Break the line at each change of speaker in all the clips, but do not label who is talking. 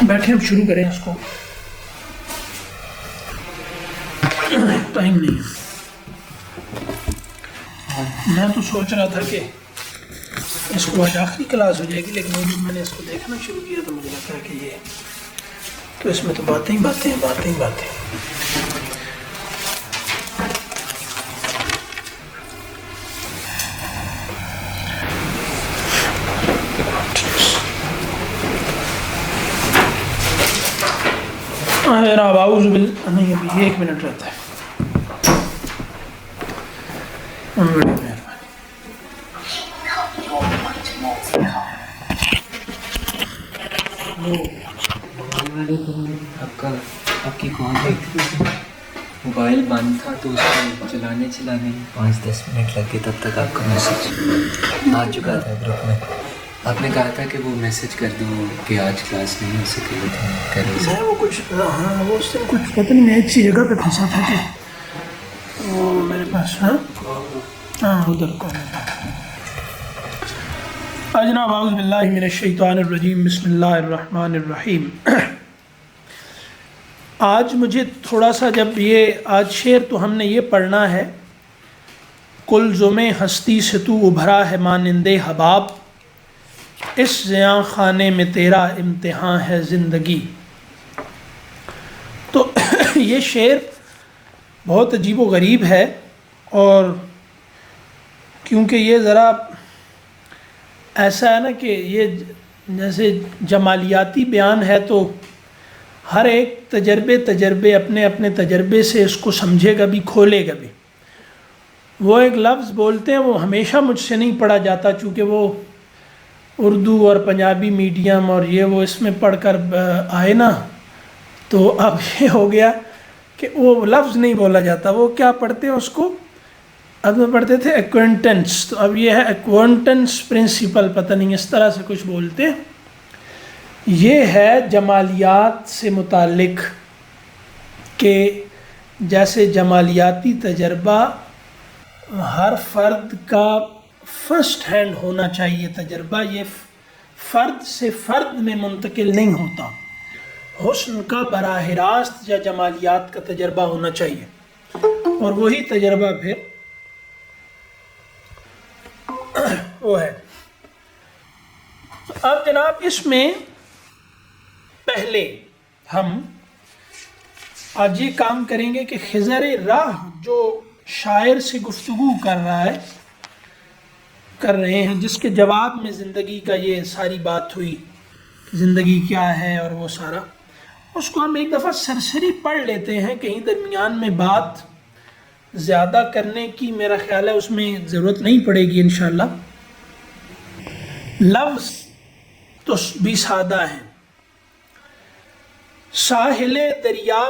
بیٹھیں اب شروع کریں اس کو، ٹائم نہیں ہے۔ میں تو سوچ رہا تھا کہ اس کو آج آخری کلاس ہو جائے گی، لیکن جب میں نے اس کو دیکھنا شروع کیا تو مجھے لگتا ہے کہ یہ تو اس میں تو باتیں ہی باتیں باتیں ہی باتیں۔ اعوذ باللہ، نہیں ابھی 1 منٹ رہتا ہے۔ بڑی مہربانی۔
آپ کی کال دیکھتی، موبائل بند تھا تو اس کو چلانے 5-10 منٹ لگ گئے، تب تک آپ کا میسیج آ چکا تھا گروپ میں۔ آپ نے کہا تھا کہ وہ میسیج کر دوں کہ آج کلاس نہیں ہو سکی، لیکن کر ہی
میں وہ کچھ وہ اس دن کچھ پتہ نہیں، میں ایک سی جگہ پہ پھنسا تھا کہ وہ میرے پاس ادھر کو جناب۔ اعوذ باللہ من الشیطان الرجیم، بسم اللہ الرحمن الرحیم۔ آج مجھے تھوڑا سا، جب یہ آج شعر تو ہم نے یہ پڑھنا ہے، کلزم ہستی سے تو ابھرا ہے مانند حباب، اس زیاں خانے میں تیرا امتحان ہے زندگی۔ تو یہ شعر بہت عجیب و غریب ہے، اور کیونکہ یہ ذرا ایسا ہے نا کہ یہ جیسے جمالیاتی بیان ہے، تو ہر ایک تجربے اپنے اپنے تجربے سے اس کو سمجھے گا بھی، کھولے گا بھی۔ وہ ایک لفظ بولتے ہیں، وہ ہمیشہ مجھ سے نہیں پڑھا جاتا، چونکہ وہ اردو اور پنجابی میڈیم اور یہ وہ اس میں پڑھ کر آئے نا، تو اب یہ ہو گیا کہ وہ لفظ نہیں بولا جاتا۔ وہ کیا پڑھتے ہیں اس کو، اب میں پڑھتے تھے ایکوینٹنس، تو اب یہ ہے ایکوینٹنس پرنسپل، پتہ نہیں اس طرح سے کچھ بولتے ہیں۔ یہ ہے جمالیات سے متعلق، کہ جیسے جمالیاتی تجربہ ہر فرد کا فرسٹ ہینڈ ہونا چاہیے تجربہ، یہ فرد سے فرد میں منتقل نہیں ہوتا، حسن کا براہ راست یا جمالیات کا تجربہ ہونا چاہیے، اور وہی تجربہ پھر وہ ہے۔ اب جناب اس میں پہلے ہم آج یہ کام کریں گے کہ خضر راہ جو شاعر سے گفتگو کر رہے ہیں، جس کے جواب میں زندگی کا یہ ساری بات ہوئی، زندگی کیا ہے اور وہ سارا، اس کو ہم ایک دفعہ سرسری پڑھ لیتے ہیں، کہیں درمیان میں بات زیادہ کرنے کی میرا خیال ہے اس میں ضرورت نہیں پڑے گی انشاءاللہ۔ لفظ تو بھی سادہ ہیں۔ ساحل دریا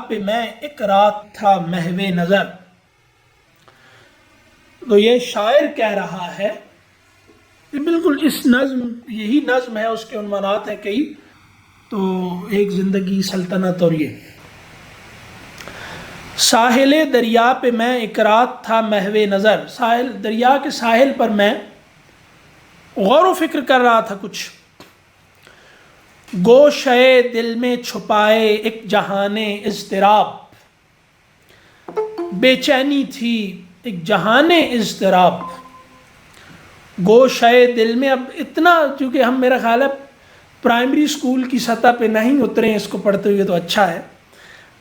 پہ میں ایک رات تھا محو نظر۔ تو یہ شاعر کہہ رہا ہے، یہ بالکل اس نظم، یہی نظم ہے، اس کے عنوانات ہیں کئی، تو ایک زندگی، سلطنت اور یہ۔ ساحل دریا پہ میں ایک رات تھا محو نظر، دریا کے ساحل پر میں غور و فکر کر رہا تھا کچھ۔ گوشے دل میں چھپائے ایک جہان اضطراب، بے چینی تھی ایک جہان اضطراب۔ گوشے دل میں، اب اتنا چونکہ ہم میرا خیال ہے پرائمری اسکول کی سطح پہ نہیں اترے اس کو پڑھتے ہوئے تو اچھا ہے۔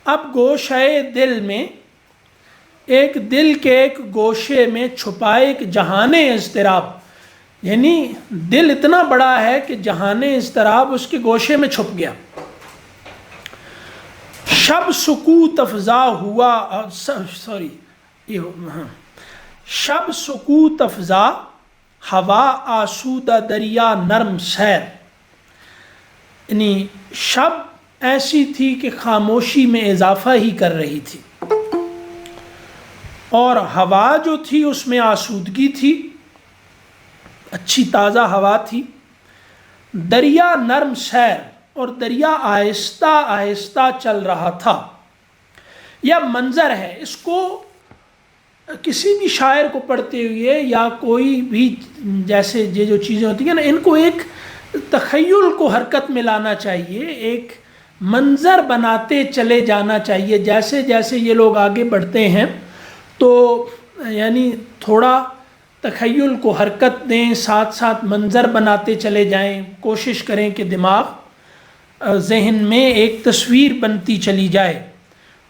اب گوشے دل میں، ایک دل کے ایک گوشے میں چھپائے ایک جہان اضطراب، یعنی دل اتنا بڑا ہے کہ جہان اضطراب اس کے گوشے میں چھپ گیا۔ شب سکوت افزا ہوا، شب سکوت افزا ہوا آسودہ دریا نرم سیر، یعنی شب ایسی تھی کہ خاموشی میں اضافہ ہی کر رہی تھی، اور ہوا جو تھی اس میں آسودگی تھی، اچھی تازہ ہوا تھی۔ دریا نرم سیر، اور دریا آہستہ آہستہ چل رہا تھا۔ یہ منظر ہے، اس کو کسی بھی شاعر کو پڑھتے ہوئے یا کوئی بھی، جیسے یہ جو چیزیں ہوتی ہیں نا، ان کو ایک تخیل کو حرکت میں لانا چاہیے، ایک منظر بناتے چلے جانا چاہیے. جیسے جیسے یہ لوگ آگے بڑھتے ہیں تو یعنی تھوڑا تخیل کو حرکت دیں، ساتھ ساتھ منظر بناتے چلے جائیں. کوشش کریں کہ دماغ ذہن میں ایک تصویر بنتی چلی جائے.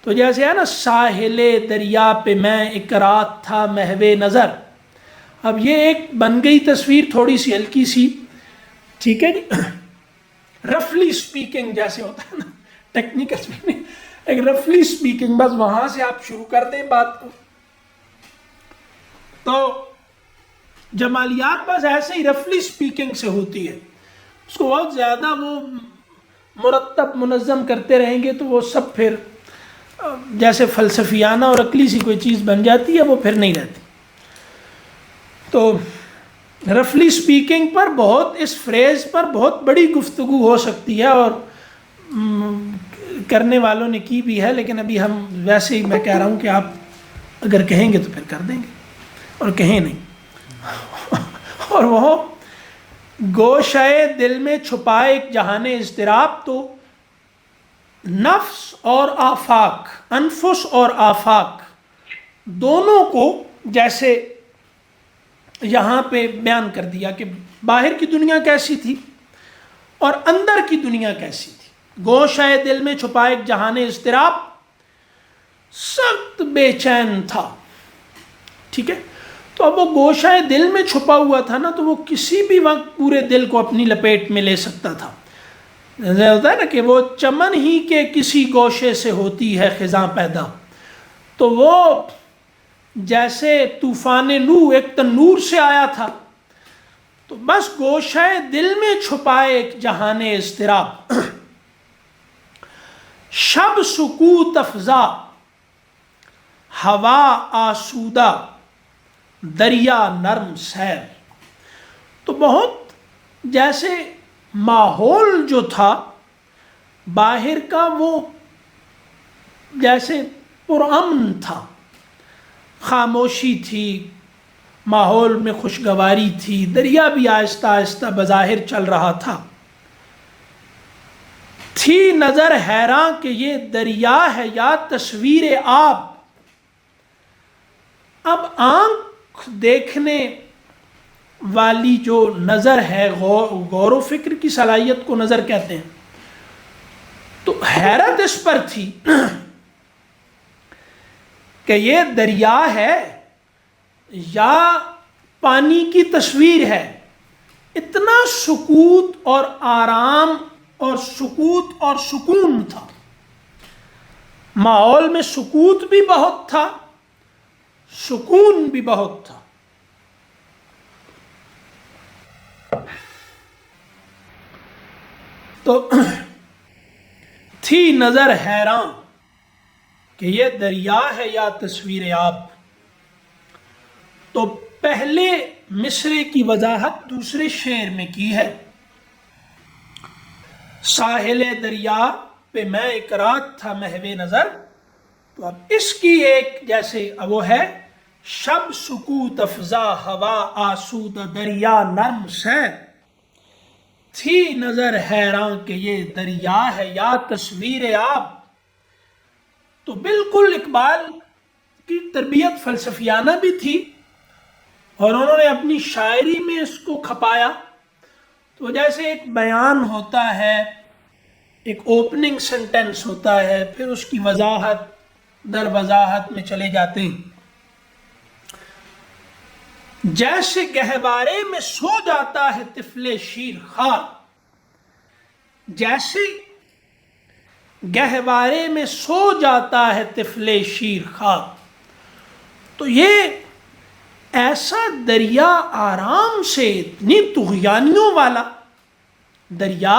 تو جیسے ہے نا، ساحل دریا پہ میں ایک رات تھا محو نظر. اب یہ ایک بن گئی تصویر تھوڑی سی ہلکی سی، ٹھیک ہے جی، رفلی اسپیکنگ جیسے ہوتا ہے نا، ٹیکنیکل اسپیکنگ، ایک رفلی اسپیکنگ، بس وہاں سے آپ شروع کر دیں بات کو. تو جمالیات بس ایسے ہی رفلی اسپیکنگ سے ہوتی ہے. اس کو بہت زیادہ وہ مرتب منظم کرتے رہیں گے تو وہ سب پھر جیسے فلسفیانہ اور عقلی سی کوئی چیز بن جاتی ہے، وہ پھر نہیں رہتی. تو رفلی اسپیکنگ پر بہت، اس فریز پر بہت بڑی گفتگو ہو سکتی ہے، اور کرنے والوں نے کی بھی ہے، لیکن ابھی ہم ویسے ہی میں کہہ رہا ہوں کہ آپ اگر کہیں گے تو پھر کر دیں گے، اور کہیں نہیں. اور وہ گوشۂ دل میں چھپائے ایک جہان اضطراب. تو نفس اور آفاق، انفس اور آفاق دونوں کو جیسے یہاں پہ بیان کر دیا کہ باہر کی دنیا کیسی تھی اور اندر کی دنیا کیسی تھی. گوشۂ دل میں چھپائے ایک جہان اضطراب، سخت بے چین تھا. ٹھیک ہے، تو اب وہ گوشۂ دل میں چھپا ہوا تھا نا، تو وہ کسی بھی وقت پورے دل کو اپنی لپیٹ میں لے سکتا تھا. جیسے ہوتا ہے نا کہ وہ چمن ہی کے کسی گوشے سے ہوتی ہے خزاں پیدا. تو وہ جیسے طوفان نوح ایک تنور سے آیا تھا، تو بس گوشۂ دل میں چھپائے ایک جہان اضطراب. شب سکوت افزا ہوا آسودہ دریا نرم سیر. تو بہت جیسے ماحول جو تھا باہر کا وہ جیسے پرامن تھا، خاموشی تھی، ماحول میں خوشگواری تھی، دریا بھی آہستہ آہستہ بظاہر چل رہا تھا. تھی نظر حیراں کہ یہ دریا ہے یا تصویر آب. اب آنکھ دیکھنے والی جو نظر ہے، غور و فکر کی صلاحیت کو نظر کہتے ہیں. تو حیرت اس پر تھی کہ یہ دریا ہے یا پانی کی تصویر ہے. اتنا سکوت اور آرام اور سکوت اور سکون تھا. ماحول میں سکوت بھی بہت تھا، سکون بھی بہت تھا. تو تھی نظر حیران کہ یہ دریا ہے یا تصویر آب. تو پہلے مصرے کی وضاحت دوسرے شعر میں کی ہے. ساحل دریا پہ میں ایک رات تھا محو نظر. تو اب اس کی ایک جیسے وہ ہے، شب سکوت افزا ہوا آسود دریا نرم سیر. تھی نظر حیران کہ یہ دریا ہے یا تصویر آب. تو بالکل اقبال کی تربیت فلسفیانہ بھی تھی، اور انہوں نے اپنی شاعری میں اس کو کھپایا. تو جیسے ایک بیان ہوتا ہے، ایک اوپننگ سنٹنس ہوتا ہے، پھر اس کی وضاحت در وضاحت میں چلے جاتے ہیں. جیسے گہوارے میں سو جاتا ہے طفل شیر خوار. جیسے گہوارے میں سو جاتا ہے طفل شیر خوار. تو یہ ایسا دریا آرام سے، اتنی طغیانیوں والا دریا،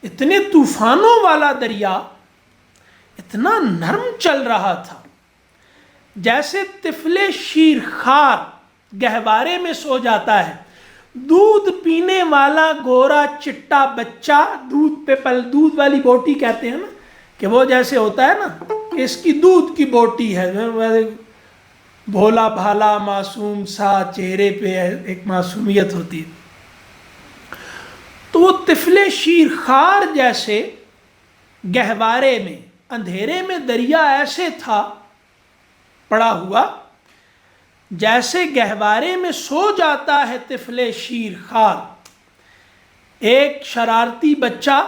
اتنے طوفانوں والا دریا، اتنا نرم چل رہا تھا. جیسے طفل شیر خوار گہوارے میں سو جاتا ہے. دودھ پینے والا گورا چٹا بچہ، دودھ والی بوٹی کہتے ہیں نا، کہ وہ جیسے ہوتا ہے نا کہ اس کی دودھ کی بوٹی ہے، بھولا بھالا معصوم سا چہرے پہ ایک معصومیت ہوتی ہے. تو وہ طفل شیر خار جیسے گہوارے میں، اندھیرے میں دریا ایسے تھا پڑا ہوا جیسے گہوارے میں سو جاتا ہے طفل شیر خار، ایک شرارتی بچہ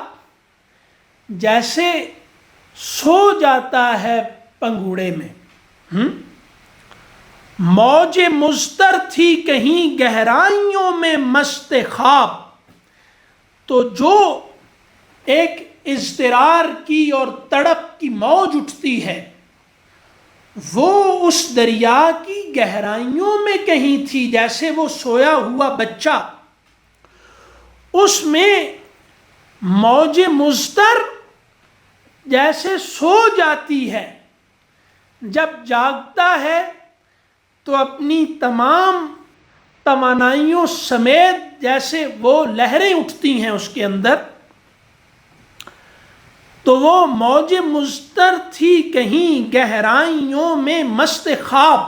جیسے سو جاتا ہے پنگوڑے میں۔ موج مضطر تھی کہیں گہرائیوں میں مست خواب، تو جو ایک اضطرار کی اور تڑپ کی موج اٹھتی ہے وہ اس دریا کی گہرائیوں میں کہیں تھی، جیسے وہ سویا ہوا بچہ، اس میں موج مضطر جیسے سو جاتی ہے، جب جاگتا ہے تو اپنی تمام توانائیوں سمیت جیسے وہ لہریں اٹھتی ہیں اس کے اندر، تو وہ موج مضطر تھی کہیں گہرائیوں میں مست خواب۔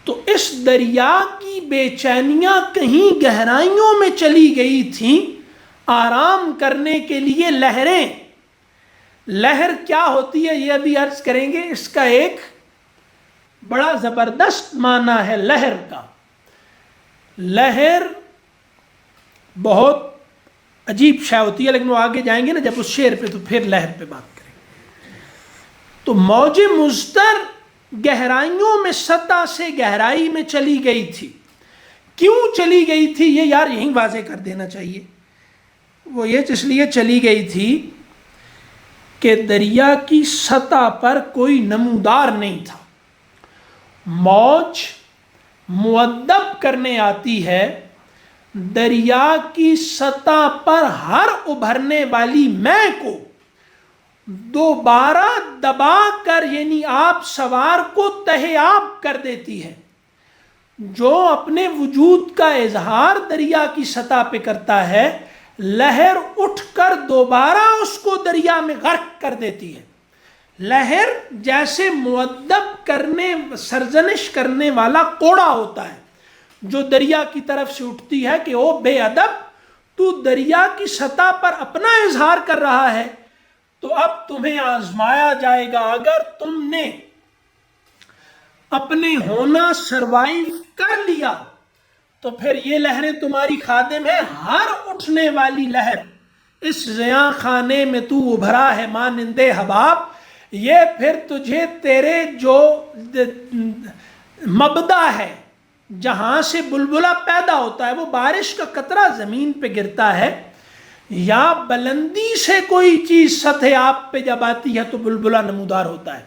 تو اس دریا کی بے چینیاں کہیں گہرائیوں میں چلی گئی تھیں آرام کرنے کے لیے۔ لہر کیا ہوتی ہے یہ ابھی عرض کریں گے، اس کا ایک بڑا زبردست معنی ہے لہر کا۔ لہر بہت عجیب شے ہوتی ہے، لیکن وہ آگے جائیں گے نا جب اس شعر پہ، تو پھر لہر پہ بات کریں گے۔ تو موج مضطر گہرائیوں میں سطح سے گہرائی میں چلی گئی تھی۔ کیوں چلی گئی تھی یہ یار یہیں واضح کر دینا چاہیے۔ وہ یہ اس لیے چلی گئی تھی کہ دریا کی سطح پر کوئی نمودار نہیں تھا۔ موج مؤدب کرنے آتی ہے، دریا کی سطح پر ہر ابھرنے والی میں کو دوبارہ دبا کر، یعنی آپ سوار کو تہے آب کر دیتی ہے۔ جو اپنے وجود کا اظہار دریا کی سطح پہ کرتا ہے، لہر اٹھ کر دوبارہ اس کو دریا میں غرق کر دیتی ہے۔ لہر جیسے مؤدب کرنے، سرزنش کرنے والا کوڑا ہوتا ہے جو دریا کی طرف سے اٹھتی ہے کہ او بے ادب، تو دریا کی سطح پر اپنا اظہار کر رہا ہے تو اب تمہیں آزمایا جائے گا۔ اگر تم نے اپنے ہونا سروائیو کر لیا تو پھر یہ لہریں تمہاری خادم ہیں۔ ہر اٹھنے والی لہر، اس زیاں خانے میں تو ابھرا ہے مانند حباب، یہ پھر تجھے تیرے جو مبدا ہے، جہاں سے بلبلہ پیدا ہوتا ہے، وہ بارش کا قطرہ زمین پہ گرتا ہے یا بلندی سے کوئی چیز سطح آب پہ جب آتی ہے تو بلبلہ نمودار ہوتا ہے،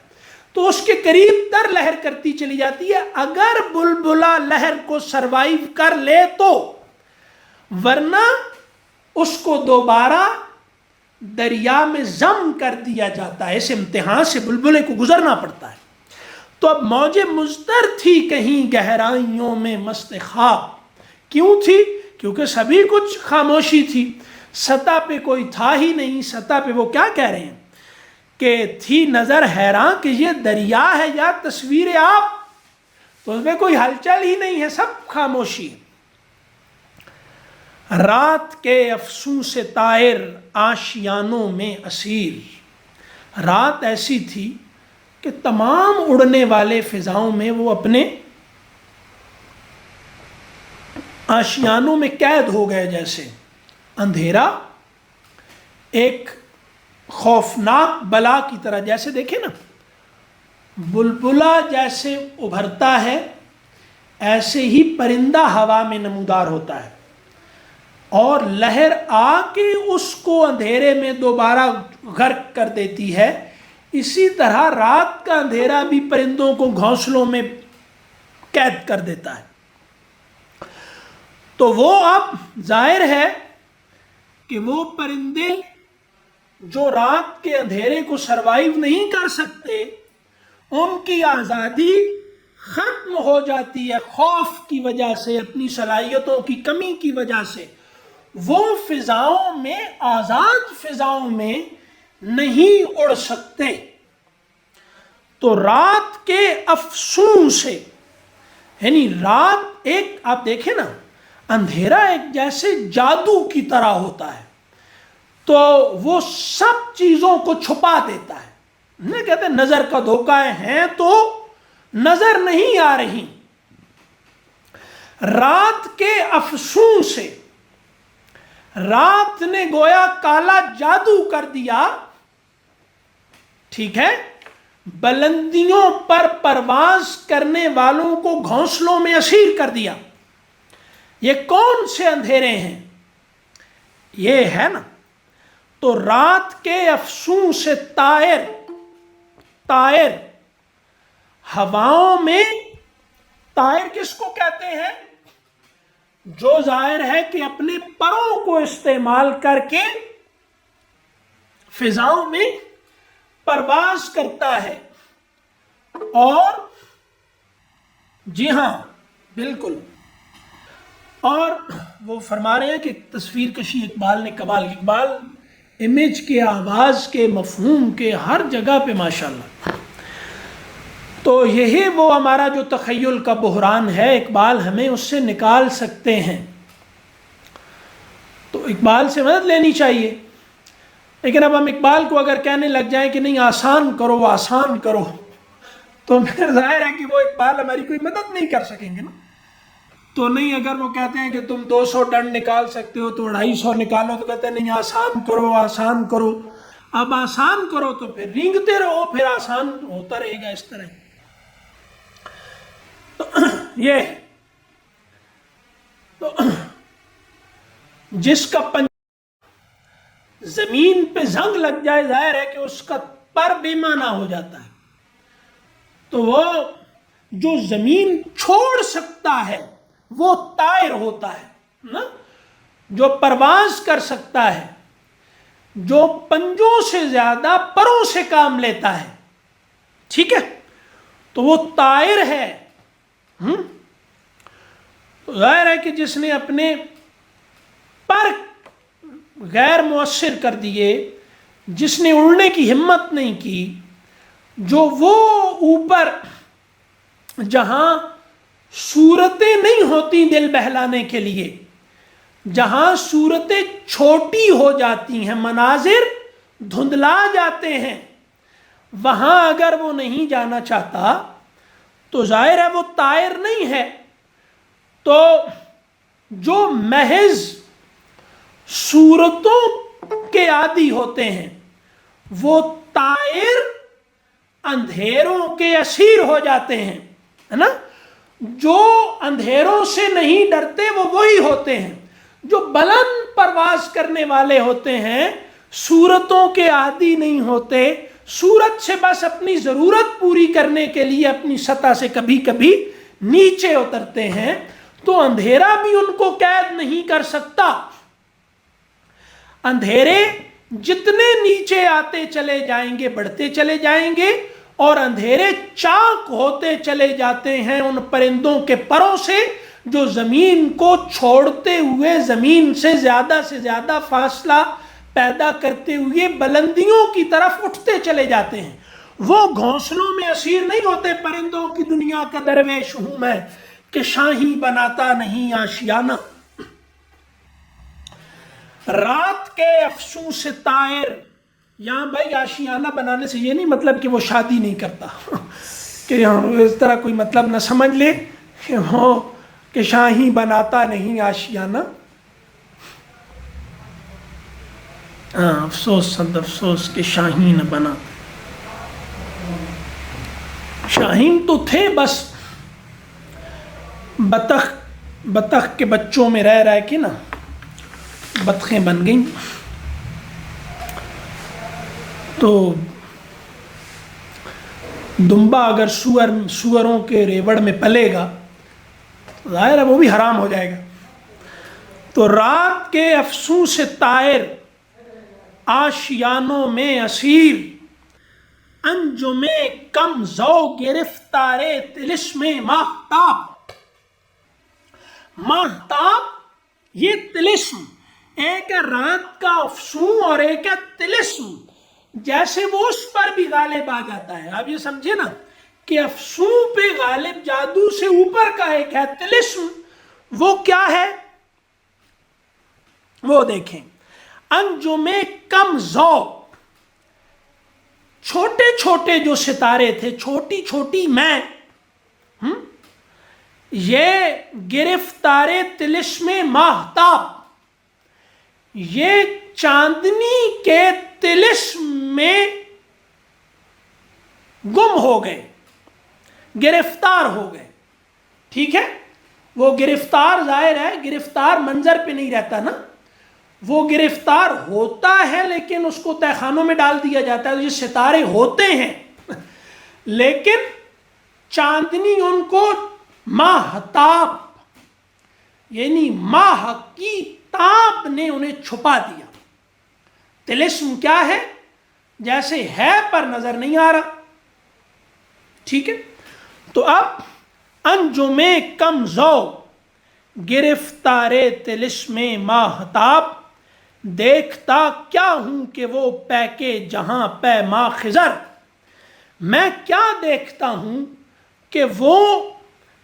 تو اس کے قریب تر لہر کرتی چلی جاتی ہے۔ اگر بلبلہ لہر کو سروائیو کر لے تو، ورنہ اس کو دوبارہ دریا میں ضم کر دیا جاتا ہے۔ اس امتحان سے بلبلے کو گزرنا پڑتا ہے۔ تو اب موج مضطر تھی کہیں گہرائیوں میں مست خواب۔ کیوں تھی؟ کیونکہ سبھی کچھ خاموشی تھی، سطح پہ کوئی تھا ہی نہیں۔ سطح پہ وہ کیا کہہ رہے ہیں کہ تھی نظر حیران کہ یہ دریا ہے یا تصویر آپ، تو اس میں کوئی ہلچل ہی نہیں ہے، سب خاموشی ہے۔ رات کے افسوں سے طائر آشیانوں میں اسیر۔ رات ایسی تھی کہ تمام اڑنے والے فضاؤں میں وہ اپنے آشیانوں میں قید ہو گئے، جیسے اندھیرا ایک خوفناک بلا کی طرح، جیسے دیکھیں نا بلبلہ جیسے ابھرتا ہے ایسے ہی پرندہ ہوا میں نمودار ہوتا ہے، اور لہر آ کے اس کو اندھیرے میں دوبارہ غرق کر دیتی ہے۔ اسی طرح رات کا اندھیرا بھی پرندوں کو گھونسلوں میں قید کر دیتا ہے۔ تو وہ اب ظاہر ہے کہ وہ پرندے جو رات کے اندھیرے کو سروائیو نہیں کر سکتے، ان کی آزادی ختم ہو جاتی ہے خوف کی وجہ سے، اپنی صلاحیتوں کی کمی کی وجہ سے۔ وہ فضاؤں میں، آزاد فضاؤں میں نہیں اڑ سکتے۔ تو رات کے افسون سے، یعنی رات ایک، آپ دیکھیں نا، اندھیرا ایک جیسے جادو کی طرح ہوتا ہے، تو وہ سب چیزوں کو چھپا دیتا ہے. نہیں کہتے نظر کا دھوکہ ہیں تو نظر نہیں آ رہی. رات کے افسون سے رات نے گویا کالا جادو کر دیا، ٹھیک ہے، بلندیوں پر پرواز کرنے والوں کو گھونسلوں میں اسیر کر دیا. یہ کون سے اندھیرے ہیں؟ یہ ہے نا. تو رات کے افسون سے طائر ہواؤں میں، طائر کس کو کہتے ہیں؟ جو ظاہر ہے کہ اپنے پروں کو استعمال کر کے فضاؤں میں پرواز کرتا ہے. اور جی ہاں بالکل، اور وہ فرما رہے ہیں کہ تصویر کشی اقبال نے کمال، اقبال امیج کے، آواز کے، مفہوم کے ہر جگہ پہ ماشاءاللہ. تو یہی وہ ہمارا جو تخیل کا بحران ہے، اقبال ہمیں اس سے نکال سکتے ہیں. تو اقبال سے مدد لینی چاہیے. لیکن اب ہم اقبال کو اگر کہنے لگ جائیں کہ نہیں آسان کرو آسان کرو، تو پھر ظاہر ہے کہ وہ اقبال ہماری کوئی مدد نہیں کر سکیں گے نا. تو نہیں، اگر وہ کہتے ہیں کہ تم 200 ڈنڈ نکال سکتے ہو تو 250 نکالو، تو کہتے ہیں نہیں آسان کرو آسان کرو. اب آسان کرو تو پھر رینگتے رہو، پھر آسان ہوتا رہے گا اس طرح. تو یہ تو جس کا زمین پہ زنگ لگ جائے، ظاہر ہے کہ اس کا پر بے معنی ہو جاتا ہے. تو وہ جو زمین چھوڑ سکتا ہے وہ طائر ہوتا ہے نا، جو پرواز کر سکتا ہے، جو پنجوں سے زیادہ پروں سے کام لیتا ہے، ٹھیک ہے، تو وہ طائر ہے. تو ظاہر ہے کہ جس نے اپنے پر غیر مؤثر کر دیے، جس نے اڑنے کی ہمت نہیں کی، جو وہ اوپر جہاں صورتیں نہیں ہوتی دل بہلانے کے لیے، جہاں صورتیں چھوٹی ہو جاتی ہیں، مناظر دھندلا جاتے ہیں، وہاں اگر وہ نہیں جانا چاہتا تو ظاہر ہے وہ طائر نہیں ہے. تو جو محض صورتوں کے عادی ہوتے ہیں وہ طائر اندھیروں کے اسیر ہو جاتے ہیں، ہے نا. جو اندھیروں سے نہیں ڈرتے وہ وہی ہوتے ہیں جو بلند پرواز کرنے والے ہوتے ہیں، صورتوں کے عادی نہیں ہوتے. صورت سے بس اپنی ضرورت پوری کرنے کے لیے اپنی سطح سے کبھی کبھی نیچے اترتے ہیں. تو اندھیرا بھی ان کو قید نہیں کر سکتا. اندھیرے جتنے نیچے آتے چلے جائیں گے بڑھتے چلے جائیں گے، اور اندھیرے چاک ہوتے چلے جاتے ہیں ان پرندوں کے پروں سے جو زمین کو چھوڑتے ہوئے زمین سے زیادہ فاصلہ پیدا کرتے ہوئے بلندیوں کی طرف اٹھتے چلے جاتے ہیں. وہ گھونسلوں میں اسیر نہیں ہوتے. پرندوں کی دنیا کا درویش ہوں میں کہ شاہی بناتا نہیں آشیانہ. رات کے افسوں سے طائر، یہاں بھائی آشیانہ بنانے سے یہ نہیں مطلب کہ وہ شادی نہیں کرتا، کہ اس طرح کوئی مطلب نہ سمجھ لے کہ وہ کہ شاہی بناتا نہیں آشیانہ. افسوس صد افسوس کہ شاہین بنا. شاہین تو تھے بس بطخ کے بچوں میں رہ کے نا بطخیں بن گئیں. تو دمبا اگر سوروں کے ریوڑ میں پلے گا ظاہر ہے وہ بھی حرام ہو جائے گا. تو رات کے افسوں سے طائر آشیانوں میں اسیر، انجم کم زو گرفتارے طلسم ماہتاب. ماہتاب یہ طلسم، ایک ہے رات کا افسوں اور ایک ہے طلسم. جیسے وہ اس پر بھی غالب آ جاتا ہے. آپ یہ سمجھے نا کہ افسوں پہ غالب جادو سے اوپر کا ایک ہے طلسم. وہ کیا ہے؟ وہ دیکھیں، انجم کم ذوق، چھوٹے چھوٹے جو ستارے تھے، چھوٹی چھوٹی میں، یہ گرفتار طلسم ماہتاب، یہ چاندنی کے طلسم میں گم ہو گئے، گرفتار ہو گئے. ٹھیک ہے، وہ گرفتار ظاہر ہے گرفتار منظر پہ نہیں رہتا نا، وہ گرفتار ہوتا ہے لیکن اس کو تہہ خانوں میں ڈال دیا جاتا ہے. یہ ستارے ہوتے ہیں لیکن چاندنی ان کو ماہتاب، یعنی ماہ کی تاب نے انہیں چھپا دیا. طلسم کیا ہے؟ جیسے ہے پر نظر نہیں آ رہا. ٹھیک ہے، تو اب انجم کم ذوق، گرفتار طلسم ماہتاب، دیکھتا کیا ہوں کہ وہ پے کے جہاں پے ما خضر، میں کیا دیکھتا ہوں کہ وہ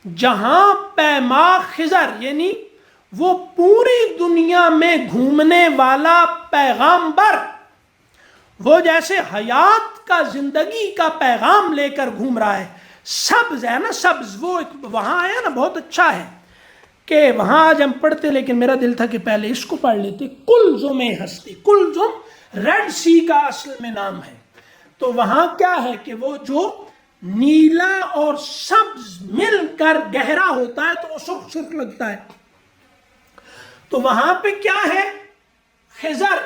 جہاں پے ما خضر، یعنی وہ پوری دنیا میں گھومنے والا پیغامبر، وہ جیسے حیات کا، زندگی کا پیغام لے کر گھوم رہا ہے. سبز ہے نا، سبز، وہ وہاں آیا نا، بہت اچھا ہے کہ وہاں آج ہم پڑھتے، لیکن میرا دل تھا کہ پہلے اس کو پڑھ لیتے. کلزم ہستی، کلزم ریڈ سی کا اصل میں نام ہے. تو وہاں کیا ہے کہ وہ جو نیلا اور سبز مل کر گہرا ہوتا ہے تو وہ سرخ سرخ لگتا ہے. تو وہاں پہ کیا ہے؟ خضر،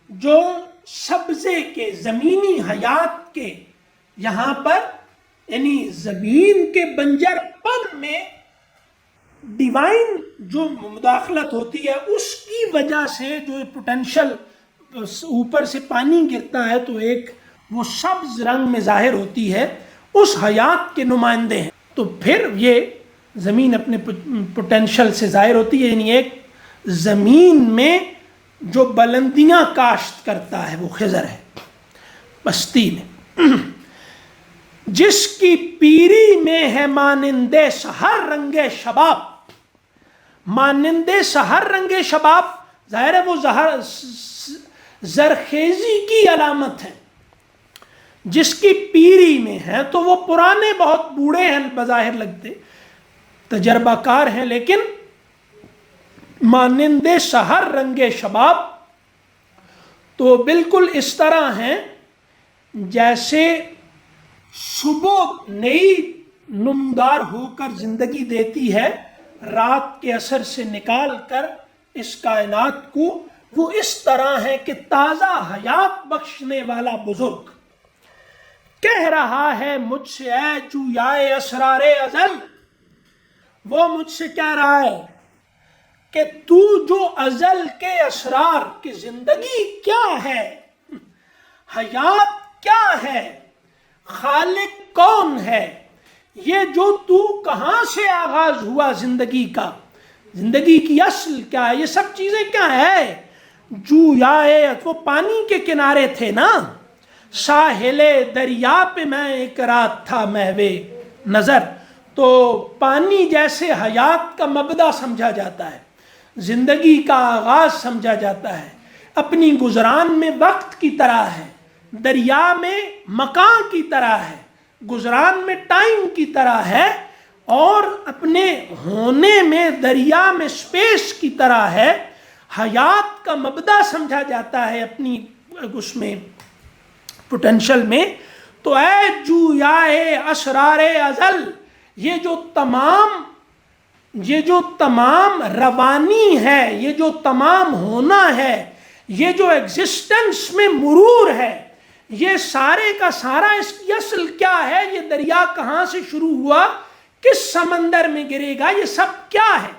جو سبزے کے، زمینی حیات کے، یہاں پر یعنی زمین کے بنجر پن میں ڈیوائن جو مداخلت ہوتی ہے اس کی وجہ سے جو پوٹینشل اوپر سے پانی گرتا ہے تو ایک وہ سبز رنگ میں ظاہر ہوتی ہے، اس حیات کے نمائندے ہیں. تو پھر یہ زمین اپنے پوٹینشل سے ظاہر ہوتی ہے، یعنی ایک زمین میں جو بلندیاں کاشت کرتا ہے وہ خضر ہے بستی میں. جس کی پیری میں ہے مانند سحر رنگ شباب، مانند سحر رنگ شباب ظاہر ہے وہ زرخیزی کی علامت ہے. جس کی پیری میں ہے تو وہ پرانے، بہت بوڑھے ہیں بظاہر لگتے، تجربہ کار ہیں، لیکن مانند سحر رنگ شباب تو بالکل اس طرح ہیں جیسے صبح نئی نمودار ہو کر زندگی دیتی ہے رات کے اثر سے نکال کر اس کائنات کو. وہ اس طرح ہے کہ تازہ حیات بخشنے والا بزرگ کہہ رہا ہے مجھ سے، اے جویائے اسرار ازل، وہ مجھ سے کہہ رہا ہے کہ تو جو ازل کے اسرار کی زندگی کیا ہے، حیات کیا ہے، خالق کون ہے، یہ جو تو کہاں سے آغاز ہوا زندگی کا، زندگی کی اصل کیا ہے، یہ سب چیزیں کیا ہے. جویائے، وہ پانی کے کنارے تھے نا، ساحل دریا پہ میں ایک رات تھا محو نظر. تو پانی جیسے حیات کا مبدا سمجھا جاتا ہے، زندگی کا آغاز سمجھا جاتا ہے، اپنی گزران میں وقت کی طرح ہے، دریا میں مکان کی طرح ہے، گزران میں ٹائم کی طرح ہے، اور اپنے ہونے میں دریا میں سپیس کی طرح ہے. حیات کا مبدا سمجھا جاتا ہے اپنی اس میں پوٹینشل میں. تو اے جویائے اسرار ازل، یہ جو تمام روانی ہے، یہ جو تمام ہونا ہے، یہ جو ایگزسٹنس میں مرور ہے، یہ سارے کا سارا اس کی اصل کیا ہے، یہ دریا کہاں سے شروع ہوا، کس سمندر میں گرے گا، یہ سب کیا ہے.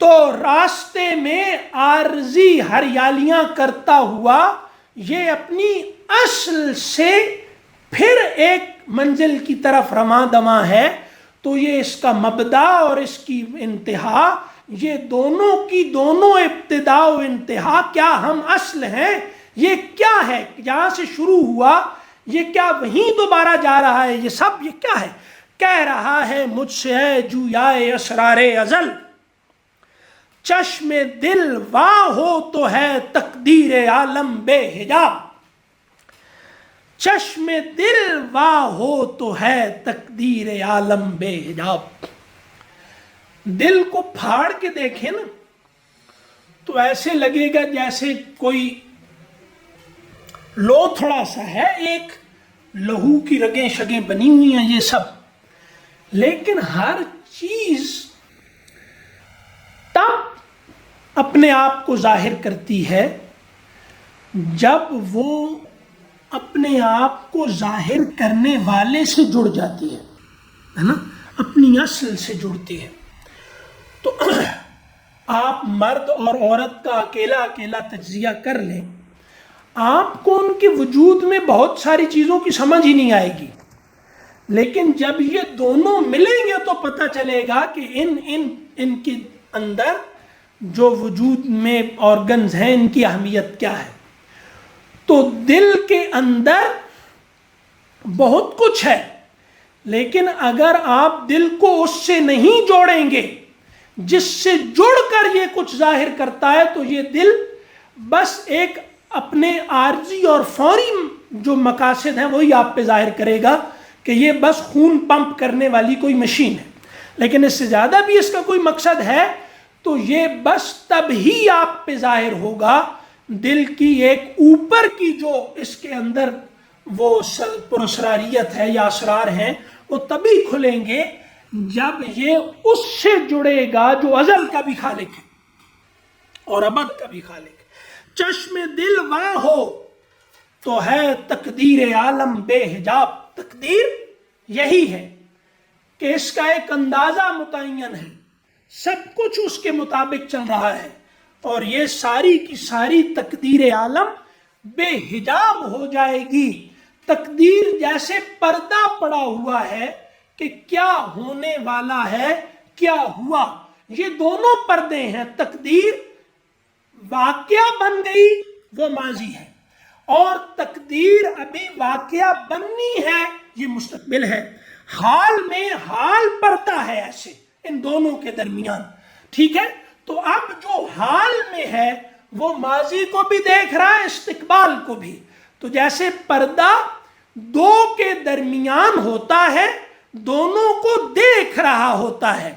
تو راستے میں عارضی ہریالیاں کرتا ہوا یہ اپنی اصل سے پھر ایک منزل کی طرف رواں دواں ہے. تو یہ اس کا مبدا اور اس کی انتہا، یہ دونوں کی دونوں ابتدا و انتہا کیا ہم اصل ہیں، یہ کیا ہے، جہاں سے شروع ہوا یہ کیا وہیں دوبارہ جا رہا ہے، یہ سب یہ کیا ہے. کہہ رہا ہے مجھ سے، ہے جویائے اسرار ازل، چشم دل واہ ہو تو ہے تقدیر عالم بے حجاب، چشم دل واہ ہو تو ہے تقدیر عالم بے حجاب۔ دل کو پھاڑ کے دیکھیں نا تو ایسے لگے گا جیسے کوئی لوتھڑا سا ہے، ایک لہو کی رگیں شگیں بنی ہوئی ہیں یہ سب، لیکن ہر چیز تب اپنے آپ کو ظاہر کرتی ہے جب وہ اپنے آپ کو ظاہر کرنے والے سے جڑ جاتی ہے نا، اپنی اصل سے جڑتی ہے۔ تو آپ مرد اور عورت کا اکیلا اکیلا تجزیہ کر لیں، آپ کو ان کے وجود میں بہت ساری چیزوں کی سمجھ ہی نہیں آئے گی، لیکن جب یہ دونوں ملیں گے تو پتہ چلے گا کہ ان کے اندر جو وجود میں آرگنز ہیں ان کی اہمیت کیا ہے۔ تو دل کے اندر بہت کچھ ہے، لیکن اگر آپ دل کو اس سے نہیں جوڑیں گے جس سے جڑ کر یہ کچھ ظاہر کرتا ہے، تو یہ دل بس ایک اپنے عارضی اور فوری جو مقاصد ہیں وہی آپ پہ ظاہر کرے گا کہ یہ بس خون پمپ کرنے والی کوئی مشین ہے، لیکن اس سے زیادہ بھی اس کا کوئی مقصد ہے تو یہ بس تب ہی آپ پہ ظاہر ہوگا۔ دل کی ایک اوپر کی جو اس کے اندر وہ پراسراریت ہے یا اسرار ہیں وہ تبھی کھلیں گے جب یہ اس سے جڑے گا جو ازل کا بھی خالق ہے اور ابد کا بھی خالق ہے۔ چشم دل واہ ہو تو ہے تقدیر عالم بے حجاب۔ تقدیر یہی ہے کہ اس کا ایک اندازہ متعین ہے، سب کچھ اس کے مطابق چل رہا ہے، اور یہ ساری کی ساری تقدیر عالم بے حجاب ہو جائے گی۔ تقدیر جیسے پردہ پڑا ہوا ہے کہ کیا ہونے والا ہے، کیا ہوا، یہ دونوں پردے ہیں۔ تقدیر واقعہ بن گئی وہ ماضی ہے، اور تقدیر ابھی واقعہ بننی ہے یہ مستقبل ہے۔ حال میں حال پڑتا ہے ایسے ان دونوں کے درمیان، ٹھیک ہے؟ تو اب جو حال میں ہے وہ ماضی کو بھی دیکھ رہا ہے، استقبال کو بھی۔ تو جیسے پردہ دو کے درمیان ہوتا ہے، دونوں کو دیکھ رہا ہوتا ہے،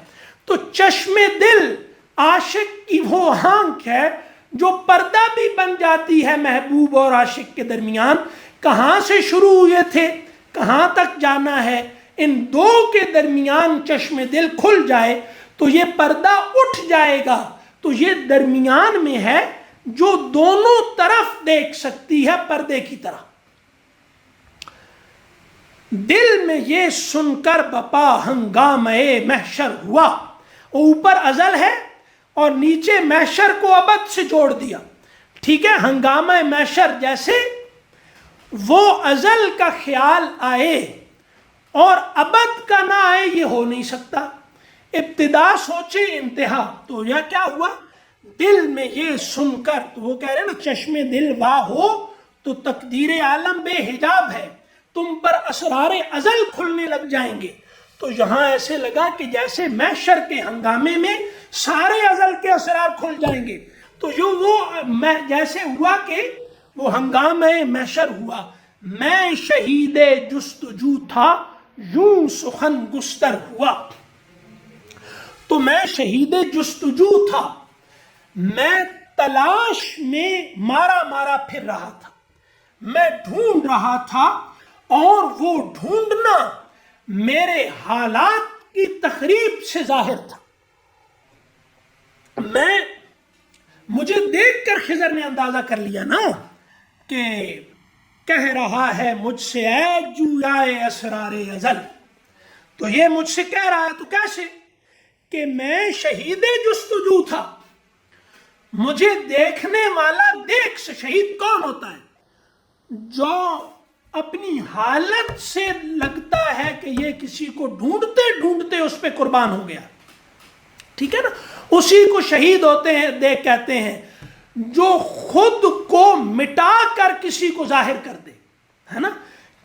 تو چشم دل عاشق کی وہ آنکھ ہے جو پردہ بھی بن جاتی ہے محبوب اور عاشق کے درمیان۔ کہاں سے شروع ہوئے تھے، کہاں تک جانا ہے، ان دو کے درمیان چشم دل کھل جائے تو یہ پردہ اٹھ جائے گا، تو یہ درمیان میں ہے جو دونوں طرف دیکھ سکتی ہے پردے کی طرح۔ دل میں یہ سن کر بپا ہنگامے محشر ہوا، اوپر ازل ہے اور نیچے محشر کو ابد سے جوڑ دیا، ٹھیک ہے؟ ہنگامہ محشر، جیسے وہ ازل کا خیال آئے اور ابد کا نہ آئے یہ ہو نہیں سکتا۔ ابتدا سوچے انتہا، تو یہ کیا ہوا؟ دل میں یہ سن کر، تو وہ کہہ رہے ہیں نا چشم دل واہ ہو تو تقدیر عالم بے حجاب ہے، تم پر اسرار ازل کھلنے لگ جائیں گے۔ تو یہاں ایسے لگا کہ جیسے محشر کے ہنگامے میں سارے ازل کے اسرار کھل جائیں گے، تو جو وہ جیسے ہوا کہ وہ ہنگامہ محشر ہوا، میں شہید جستجو تھا یوں سخن گستر ہوا۔ تو میں شہید جستجو تھا، میں تلاش میں مارا مارا پھر رہا تھا، میں ڈھونڈ رہا تھا، اور وہ ڈھونڈنا میرے حالات کی تقریب سے ظاہر تھا۔ مجھے دیکھ کر خضر نے اندازہ کر لیا نا کہ کہہ رہا ہے مجھ سے اے جویائے اسرار ازل، تو یہ مجھ سے کہہ رہا ہے، تو کیسے کہ میں شہید جستجو تھا، مجھے دیکھنے والا دیکھ سے، شہید کون ہوتا ہے؟ جو اپنی حالت سے لگتا ہے کہ یہ کسی کو ڈھونڈتے ڈھونڈتے اس پہ قربان ہو گیا، ٹھیک ہے نا؟ اسی کو شہید ہوتے ہیں دیکھ کہتے ہیں جو خود کو مٹا کر کسی کو ظاہر کر دے، ہے نا،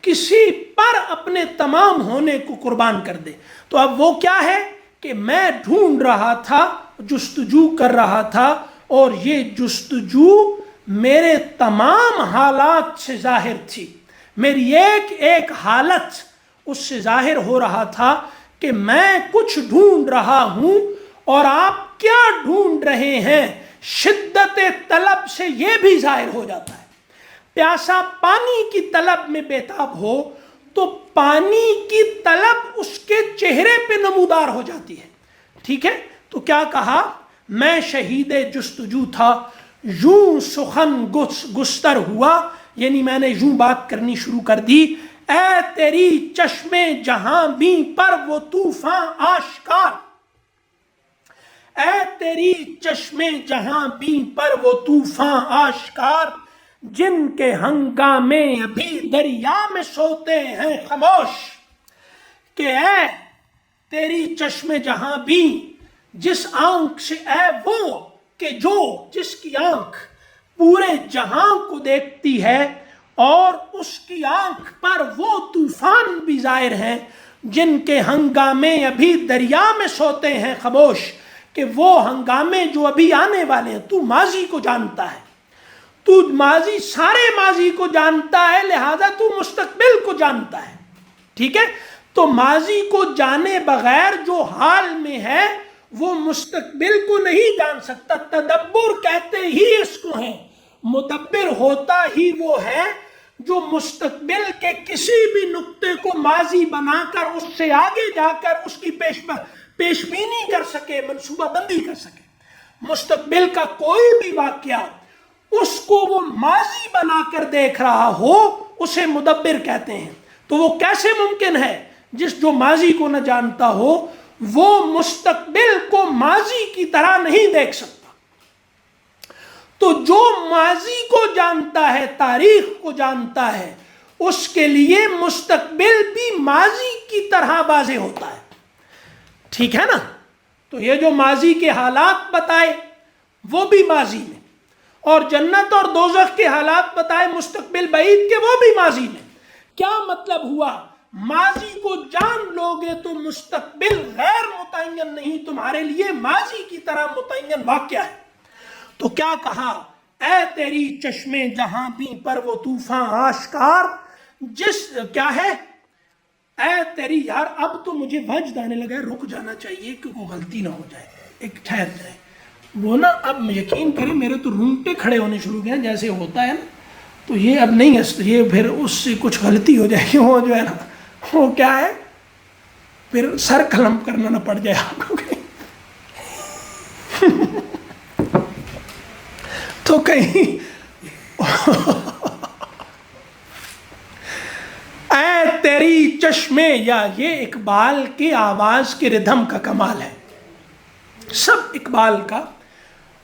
کسی پر اپنے تمام ہونے کو قربان کر دے۔ تو اب وہ کیا ہے کہ میں ڈھونڈ رہا تھا جستجو کر رہا تھا، اور یہ جستجو میرے تمام حالات سے ظاہر تھی، میری ایک ایک حالت اس سے ظاہر ہو رہا تھا کہ میں کچھ ڈھونڈ رہا ہوں، اور آپ کیا ڈھونڈ رہے ہیں شدت طلب سے یہ بھی ظاہر ہو جاتا ہے۔ پیاسا پانی کی طلب میں بےتاب ہو تو پانی کی طلب اس کے چہرے پہ نمودار ہو جاتی ہے، ٹھیک ہے؟ تو کیا کہا؟ میں شہید جستجو تھا، یوں سخن گستر ہوا، یعنی میں نے یوں بات کرنی شروع کر دی، اے تیری چشمے جہاں بھی پر وہ طوفان آشکار، اے تیری چشمے جہاں بھی پر وہ طوفان آشکار، جن کے ہنگامے ابھی دریا میں سوتے ہیں خاموش، کہ اے تیری چشمے جہاں بھی، جس آنکھ سے، اے وہ کہ جو جس کی آنکھ پورے جہاں کو دیکھتی ہے، اور اس کی آنکھ پر وہ طوفان بھی ظاہر ہیں جن کے ہنگامے ابھی دریا میں سوتے ہیں خاموش، کہ وہ ہنگامے جو ابھی آنے والے ہیں۔ تو ماضی کو جانتا ہے، تو ماضی، سارے ماضی کو جانتا ہے، لہذا تو مستقبل کو جانتا ہے، ٹھیک ہے؟ تو ماضی کو جانے بغیر جو حال میں ہے وہ مستقبل کو نہیں جان سکتا۔ تدبر کہتے ہی اس کو ہیں، مدبر ہوتا ہی وہ ہے جو مستقبل کے کسی بھی نقطے کو ماضی بنا کر اس سے آگے جا کر اس کی پیش بینی کر سکے، منصوبہ بندی کر سکے۔ مستقبل کا کوئی بھی واقعہ اس کو وہ ماضی بنا کر دیکھ رہا ہو، اسے مدبر کہتے ہیں۔ تو وہ کیسے ممکن ہے؟ جو ماضی کو نہ جانتا ہو وہ مستقبل کو ماضی کی طرح نہیں دیکھ سکتا۔ تو جو ماضی کو جانتا ہے، تاریخ کو جانتا ہے، اس کے لیے مستقبل بھی ماضی کی طرح واضح ہوتا ہے، ٹھیک ہے نا؟ تو یہ جو ماضی کے حالات بتائے وہ بھی ماضی میں، اور جنت اور دوزخ کے حالات بتائے مستقبل بعید کے، وہ بھی ماضی میں۔ کیا مطلب ہوا؟ ماضی کو جان لوگے تو مستقبل غیر متعین نہیں، تمہارے لیے ماضی کی طرح متعین واقعہ ہے۔ تو کیا کہا؟ اے تیری چشمے جہاں بھی پر وہ طوفان آشکار، کیا ہے؟ اے تیری، یار اب تو مجھے وجد آنے لگا ہے، رک جانا چاہیے کہ کوئی غلطی نہ ہو جائے، ایک ٹھہر جائے وہ نا۔ اب یقین کریں میرے تو رونگٹے کھڑے ہونے شروع ہوئے ہیں، جیسے ہوتا ہے نا، تو یہ اب نہیں ہے، یہ پھر اس سے کچھ غلطی ہو جائے گی، وہ جو ہے نا وہ کیا ہے، پھر سر قلم کرنا نہ پڑ جائے آپ کو تو کہیں اے تیری چشمے، یا یہ اقبال کی آواز کے ردھم کا کمال ہے، سب اقبال کا،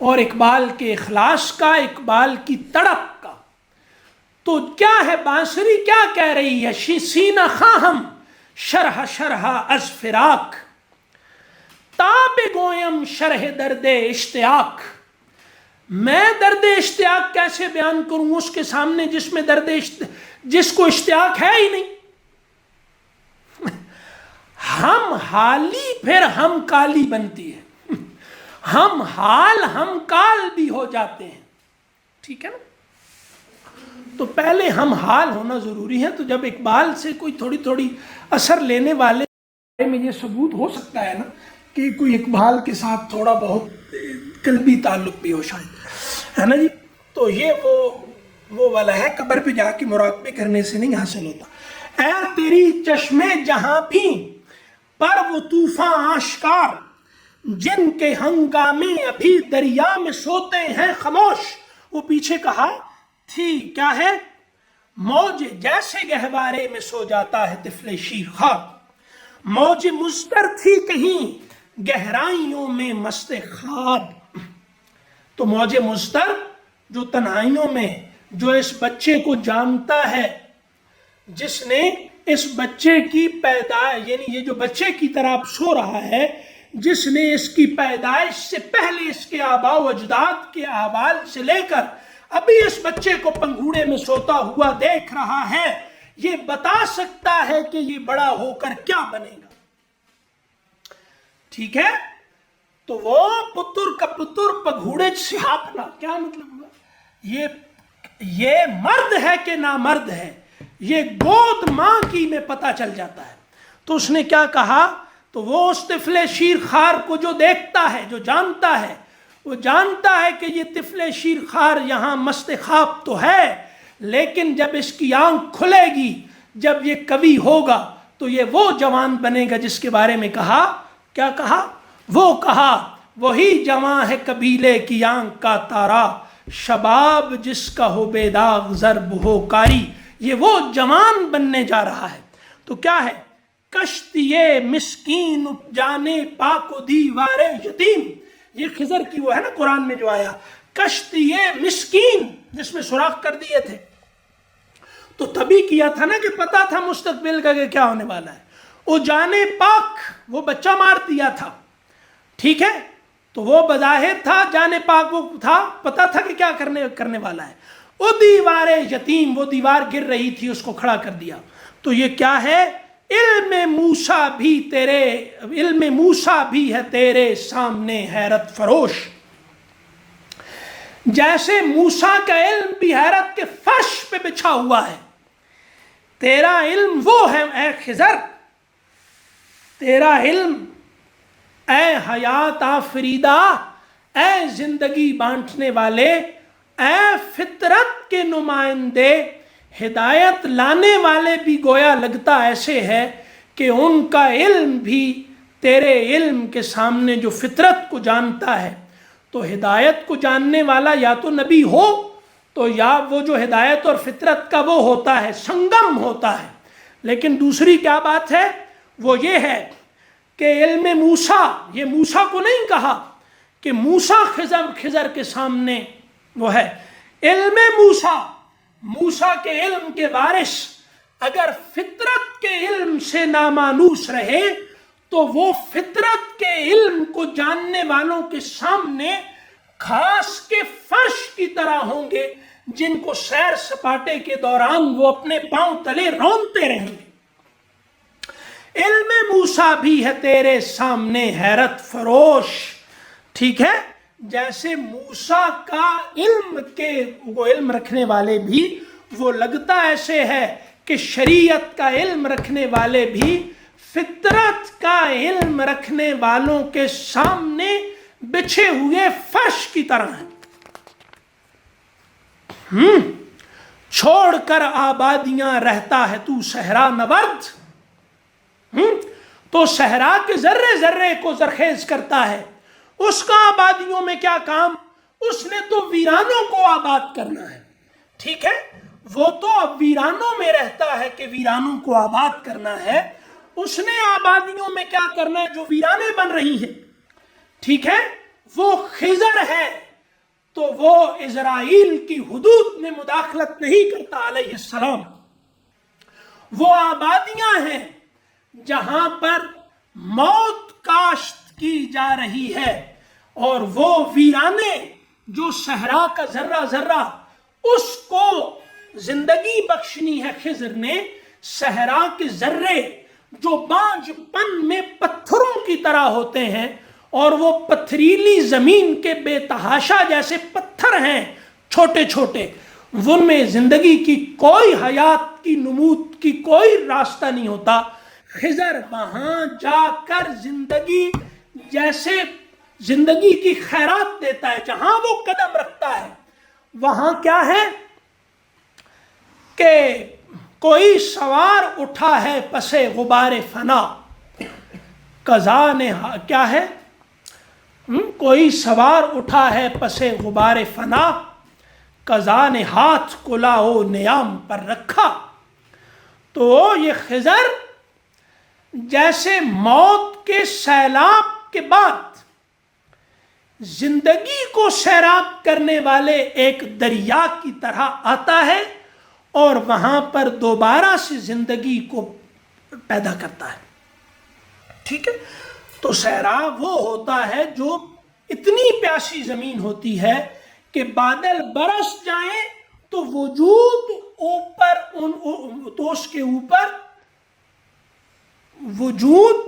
اور اقبال کے اخلاص کا، اقبال کی تڑپ کا۔ تو کیا ہے بانسری کیا کہہ رہی ہے؟ سینہ خواہم شرح شرح از فراق، تاب گویم شرح درد اشتیاق۔ میں درد اشتیاق کیسے بیان کروں اس کے سامنے جس میں جس کو اشتیاق ہے ہی نہیں؟ ہم حالی پھر ہم کالی بنتی ہے، ہم حال ہم کال بھی ہو جاتے ہیں، ٹھیک ہے نا؟ تو پہلے ہم حال ہونا ضروری ہے۔ تو جب اقبال سے کوئی تھوڑی تھوڑی اثر لینے والے میں یہ ثبوت ہو سکتا ہے نا کہ کوئی اقبال کے ساتھ تھوڑا بہت قلبی تعلق بھی ہو شاید، ہے نا جی؟ تو یہ وہ والا ہے، قبر پہ جا کے مراقبے کرنے سے نہیں حاصل ہوتا۔ اے تیری چشمے جہاں بھی پر وہ طوفان آشکار، جن کے ہنگامے ابھی دریا میں سوتے ہیں خاموش۔ وہ پیچھے کہا تھی کیا ہے؟ موج جیسے گہوارے میں سو جاتا ہے طفل شیر خواب، موج مضطر تھی کہیں گہرائیوں میں مست خواب۔ تو موج مضطر جو تنہائیوں میں، جو اس بچے کو جانتا ہے، جس نے اس بچے کی پیدائش، یعنی یہ جو بچے کی طرح سو رہا ہے، جس نے اس کی پیدائش سے پہلے اس کے آباء و اجداد کے احوال سے لے کر ابھی اس بچے کو پنگھوڑے میں سوتا ہوا دیکھ رہا ہے، یہ بتا سکتا ہے کہ یہ بڑا ہو کر کیا بنے گا، ٹھیک ہے؟ تو وہ پتر کا پتر پگھوڑے سے ہاپنا، کیا مطلب ہوا؟ یہ مرد ہے کہ نامرد ہے، یہ گود ماں کی میں پتہ چل جاتا ہے۔ تو اس نے کیا کہا؟ تو وہ اس طفل شیر خار کو جو دیکھتا ہے، جو جانتا ہے، وہ جانتا ہے کہ یہ طفل شیر خار یہاں مست خواب تو ہے، لیکن جب اس کی آنکھ کھلے گی، جب یہ کبھی ہوگا، تو یہ وہ جوان بنے گا جس کے بارے میں کہا، کیا کہا؟ وہ کہا وہی جوان ہے قبیلے کی آنکھ کا تارا، شباب جس کا ہو بے داغ ضرب ہو کاری۔ یہ وہ جوان بننے جا رہا ہے۔ تو کیا ہے؟ کشتی مسکین جانے پاک و دیوار یتیم، یہ خضر کی وہ ہے نا قرآن میں جو آیا، کشتی مسکین جس میں سوراخ کر دیے تھے، تو تبھی کیا تھا نا کہ پتا تھا مستقبل کا کہ کیا ہونے والا ہے۔ وہ جانے پاک، وہ بچہ مار دیا تھا، ٹھیک ہے، تو وہ بظاہر تھا جانے پاک، وہ تھا پتا تھا کہ کیا کرنے والا ہے۔ وہ دیوار یتیم، وہ دیوار گر رہی تھی، اس کو کھڑا کر دیا۔ تو یہ کیا ہے؟ علم موسیٰ بھی ہے تیرے سامنے حیرت فروش۔ جیسے موسیٰ کا علم بھی حیرت کے فرش پہ بچھا ہوا ہے، تیرا علم وہ ہے اے خضر، تیرا علم اے حیات آفریدہ، اے زندگی بانٹنے والے، اے فطرت کے نمائندے، ہدایت لانے والے بھی گویا لگتا ایسے ہے کہ ان کا علم بھی تیرے علم کے سامنے، جو فطرت کو جانتا ہے۔ تو ہدایت کو جاننے والا یا تو نبی ہو، تو یا وہ جو ہدایت اور فطرت کا وہ ہوتا ہے، سنگم ہوتا ہے۔ لیکن دوسری کیا بات ہے؟ وہ یہ ہے کہ علم موسیٰ، یہ موسیٰ کو نہیں کہا کہ موسیٰ خضر کے سامنے وہ ہے، علم موسیٰ کے علم کے وارث اگر فطرت کے علم سے نامانوس رہے تو وہ فطرت کے علم کو جاننے والوں کے سامنے گھاس کے فرش کی طرح ہوں گے، جن کو سیر سپاٹے کے دوران وہ اپنے پاؤں تلے رونتے رہیں گے۔ علم موسیٰ بھی ہے تیرے سامنے حیرت فروش، ٹھیک ہے، جیسے موسیٰ کا علم کے وہ علم رکھنے والے بھی وہ لگتا ایسے ہے کہ شریعت کا علم رکھنے والے بھی فطرت کا علم رکھنے والوں کے سامنے بچھے ہوئے فرش کی طرح ہیں۔ چھوڑ کر آبادیاں رہتا ہے تو صحرا نورد، تو صحرا کے ذرے ذرے کو زرخیز کرتا ہے، اس کا آبادیوں میں کیا کام؟ اس نے تو ویرانوں کو آباد کرنا ہے، ٹھیک ہے، وہ تو اب ویرانوں میں رہتا ہے کہ ویرانوں کو آباد کرنا ہے، اس نے آبادیوں میں کیا کرنا ہے جو ویرانے بن رہی ہیں، ٹھیک ہے۔ وہ خضر ہے تو وہ اسرائیل کی حدود میں مداخلت نہیں کرتا علیہ السلام، وہ آبادیاں ہیں جہاں پر موت کاشت کی جا رہی ہے، اور وہ ویرانے جو صحرا کا ذرہ ذرہ اس کو زندگی بخشنی ہے خضر نے، صحرا کے ذرے جو بانجھ پن میں پتھروں کی طرح ہوتے ہیں، اور وہ پتھریلی زمین کے بے تحاشا جیسے پتھر ہیں چھوٹے چھوٹے، ان میں زندگی کی کوئی حیات کی نمود کی کوئی راستہ نہیں ہوتا۔ خضر وہاں جا کر زندگی جیسے زندگی کی خیرات دیتا ہے، جہاں وہ قدم رکھتا ہے وہاں کیا ہے کہ کوئی سوار اٹھا ہے پسے غبار فنا، قضا نے کیا ہے، کوئی سوار اٹھا ہے پسے غبار فنا، قضا نے ہاتھ کلاؤ نیام پر رکھا۔ تو یہ خضر جیسے موت کے سیلاب کے بعد زندگی کو سیراب کرنے والے ایک دریا کی طرح آتا ہے اور وہاں پر دوبارہ سے زندگی کو پیدا کرتا ہے، ٹھیک ہے۔ تو سیراب وہ ہوتا ہے جو اتنی پیاسی زمین ہوتی ہے کہ بادل برس جائیں تو وجود اوپر تو اس کے اوپر وجود